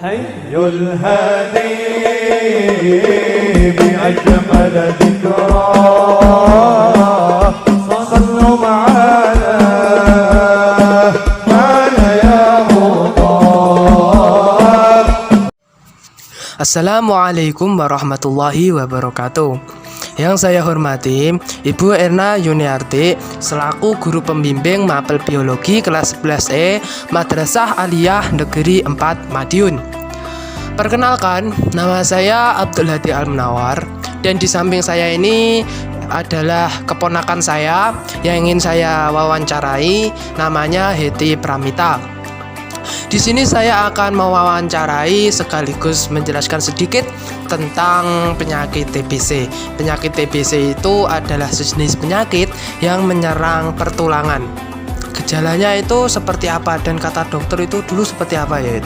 حي الهادي بأجمل ذكرى صلوا معنا يا مطاب. Assalamualaikum warahmatullahi wabarakatuh. Yang saya hormati Ibu Erna Yuniarti selaku guru pembimbing mapel biologi kelas 11E Madrasah Aliyah Negeri 4 Madiun. Perkenalkan, nama saya Abdul Hadi Al-Munawar, dan di samping saya ini adalah keponakan saya yang ingin saya wawancarai, namanya Heti Pramita. Di sini saya akan mewawancarai sekaligus menjelaskan sedikit tentang penyakit TBC. Penyakit TBC itu adalah sejenis penyakit yang menyerang pertulangan. Gejalanya itu seperti apa dan kata dokter itu dulu seperti apa ya?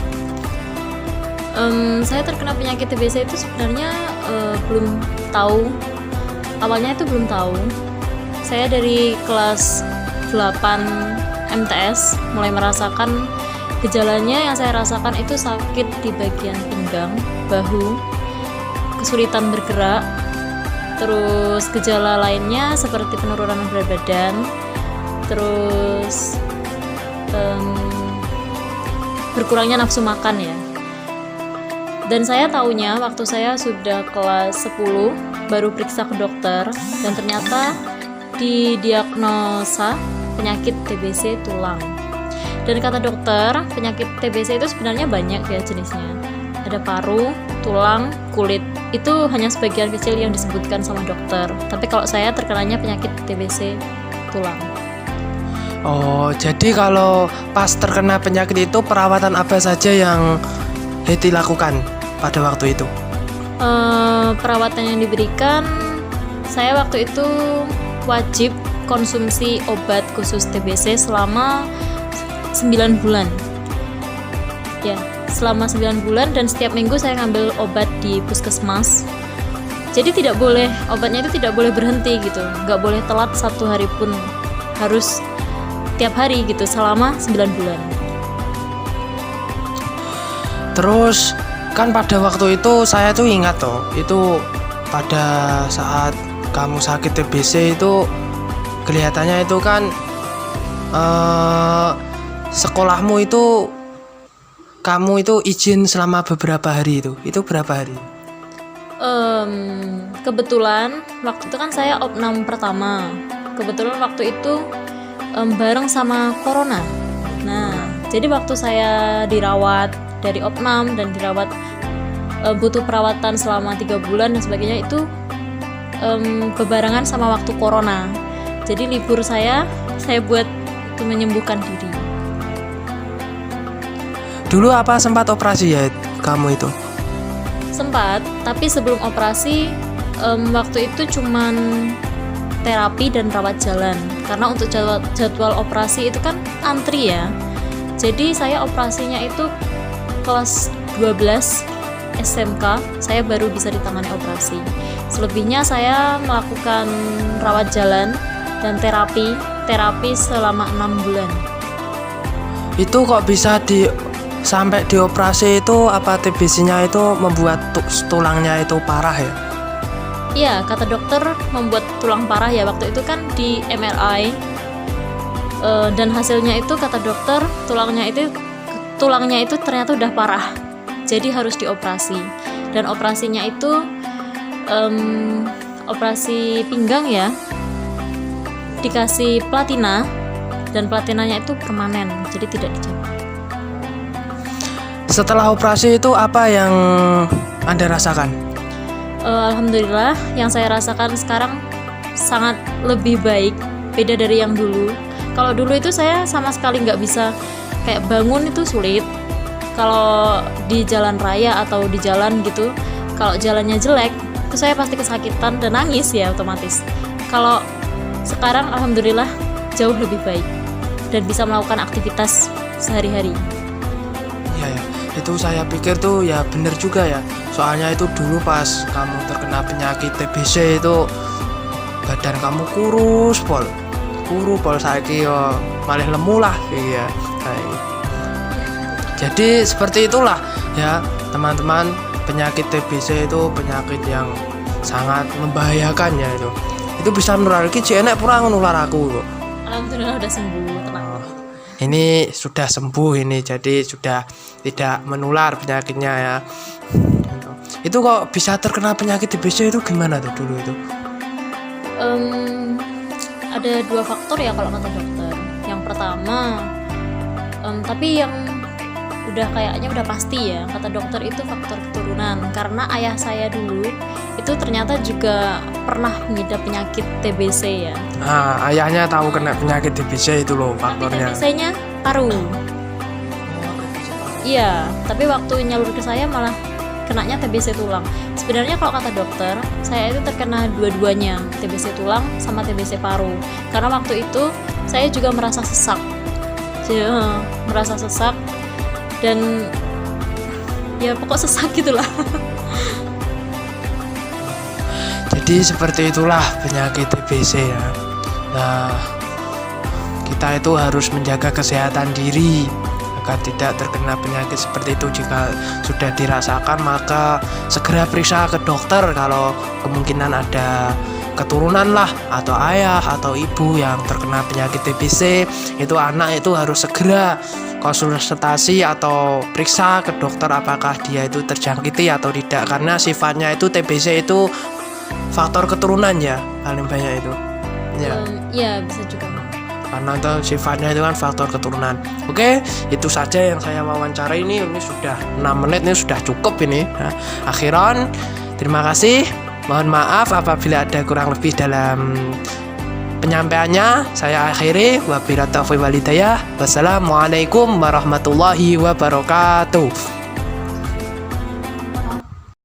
Saya terkena penyakit TBC itu sebenarnya belum tahu. Awalnya itu belum tahu. Saya dari kelas 8 MTS mulai merasakan gejalanya. Yang saya rasakan itu sakit di bagian pinggang, bahu, kesulitan bergerak, terus gejala lainnya seperti penurunan berat badan, terus berkurangnya nafsu makan ya. Dan saya taunya waktu saya sudah kelas 10 baru periksa ke dokter, dan ternyata didiagnosa penyakit TBC tulang. Dan kata dokter, penyakit TBC itu sebenarnya banyak ya jenisnya. Ada paru, tulang, kulit. Itu hanya sebagian kecil yang disebutkan sama dokter. Tapi kalau saya terkenanya penyakit TBC tulang. Oh, jadi kalau pas terkena penyakit itu perawatan apa saja yang Heti lakukan pada waktu itu? Perawatan yang diberikan, saya waktu itu wajib konsumsi obat khusus TBC selama 9 bulan ya, selama 9 bulan, dan setiap minggu saya ngambil obat di puskesmas. Jadi tidak boleh, obatnya itu tidak boleh berhenti gitu, nggak boleh telat satu hari pun, harus tiap hari gitu selama 9 bulan. Terus kan pada waktu itu saya tuh ingat toh, itu pada saat kamu sakit TBC itu kelihatannya itu kan sekolahmu itu kamu itu izin selama beberapa hari, itu berapa hari? Kebetulan waktu itu kan saya opnam pertama. Kebetulan waktu itu bareng sama corona. Nah, jadi waktu saya dirawat dari opnam dan dirawat butuh perawatan selama 3 bulan dan sebagainya, itu bebarengan sama waktu corona. Jadi libur saya buat itu menyembuhkan diri. Dulu apa sempat operasi ya kamu itu? Sempat, tapi sebelum operasi waktu itu cuman terapi dan rawat jalan. Karena untuk jadwal operasi itu kan antri ya. Jadi saya operasinya itu kelas 12 SMK, saya baru bisa ditangani operasi. Selebihnya saya melakukan rawat jalan dan terapi selama 6 bulan. Itu kok bisa sampai dioperasi itu, apa TBC-nya itu membuat tulangnya itu parah ya? Iya, kata dokter membuat tulang parah ya. Waktu itu kan di MRI dan hasilnya itu kata dokter tulangnya itu ternyata udah parah. Jadi harus dioperasi. Dan operasinya itu operasi pinggang ya. Dikasih platina, dan platinanya itu permanen, jadi tidak dicabut. Setelah operasi itu apa yang Anda rasakan? Alhamdulillah, yang saya rasakan sekarang sangat lebih baik, beda dari yang dulu. Kalau dulu itu saya sama sekali nggak bisa, kayak bangun itu sulit. Kalau di jalan raya atau di jalan gitu, kalau jalannya jelek, itu saya pasti kesakitan dan nangis ya otomatis. Kalau sekarang alhamdulillah jauh lebih baik dan bisa melakukan aktivitas sehari-hari. Iya ya, itu saya pikir tuh ya bener juga ya. Soalnya itu dulu pas kamu terkena penyakit TBC itu badan kamu kurus pol saiki yo malah lemu lah iya. Jadi seperti itulah Ya teman-teman, penyakit TBC itu penyakit yang sangat membahayakan ya itu. Itu bisa menular iki enek pura nular aku kok. Alhamdulillah udah sembuh, tenang. Ini sudah sembuh ini, jadi sudah tidak menular penyakitnya ya. Itu kok bisa terkena penyakit TBC itu gimana tuh dulu itu? Ada 2 faktor ya kalau kata dokter. Yang pertama, tapi yang kayaknya udah pasti ya, kata dokter itu faktor keturunan. Karena ayah saya dulu itu ternyata juga pernah mengidap penyakit TBC ya. Nah, ayahnya tahu kena penyakit TBC itu loh faktornya. TBC-nya paru. Iya, tapi waktu nyalur ke saya malah kenanya TBC tulang. Sebenarnya kalau kata dokter, saya itu terkena dua-duanya, TBC tulang sama TBC paru. Karena waktu itu saya juga merasa sesak. Merasa sesak dan ya pokok sesak gitulah. Jadi seperti itulah penyakit TBC ya. Nah, kita itu harus menjaga kesehatan diri agar tidak terkena penyakit seperti itu. Jika sudah dirasakan maka segera periksa ke dokter. Kalau kemungkinan ada keturunan lah, atau ayah atau ibu yang terkena penyakit TBC, itu anak itu harus segera konsultasi atau periksa ke dokter apakah dia itu terjangkiti atau tidak. Karena sifatnya itu TBC itu faktor keturunan ya, paling banyak itu ya. Ya bisa juga. Karena itu sifatnya itu kan faktor keturunan. Oke, itu saja yang saya wawancara ini sudah 6 menit, ini sudah cukup ini. Nah, akhiran terima kasih. Mohon maaf apabila ada kurang lebih dalam penyampaiannya. Saya akhiri, wabillahi taufiq wal hidayah. Wassalamualaikum warahmatullahi wabarakatuh.